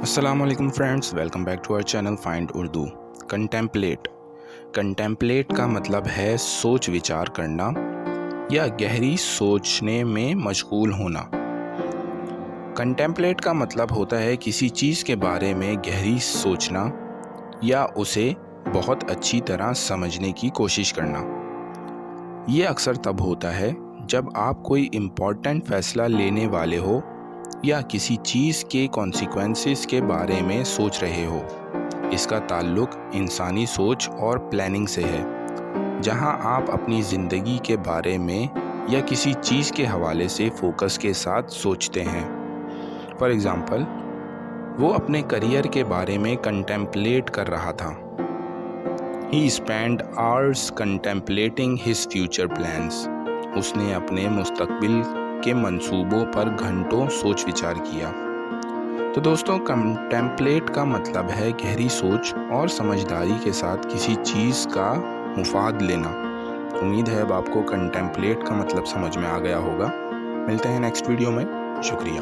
السلام علیکم friends, welcome back to our channel find Urdu. Contemplate کا مطلب ہے سوچ وچار کرنا یا گہری سوچنے میں مشغول ہونا۔ کنٹمپلیٹ کا مطلب ہوتا ہے کسی چیز کے بارے میں گہری سوچنا یا اسے بہت اچھی طرح سمجھنے کی کوشش کرنا۔ یہ اکثر تب ہوتا ہے جب آپ کوئی امپورٹنٹ فیصلہ لینے والے ہو یا کسی چیز کے کانسیکوینسز کے بارے میں سوچ رہے ہو۔ اس کا تعلق انسانی سوچ اور پلاننگ سے ہے، جہاں آپ اپنی زندگی کے بارے میں یا کسی چیز کے حوالے سے فوکس کے ساتھ سوچتے ہیں۔ فار ایگزامپل، وہ اپنے کریئر کے بارے میں کنٹمپلیٹ کر رہا تھا۔ He spent hours contemplating his future plans۔ اس نے اپنے مستقبل کے منصوبوں پر گھنٹوں سوچ وچار کیا۔ تو دوستوں، کنٹمپلیٹ کا مطلب ہے گہری سوچ اور سمجھداری کے ساتھ کسی چیز کا مفاد لینا۔ امید ہے اب آپ کو کنٹمپلیٹ کا مطلب سمجھ میں آ گیا ہوگا۔ ملتے ہیں نیکسٹ ویڈیو میں۔ شکریہ۔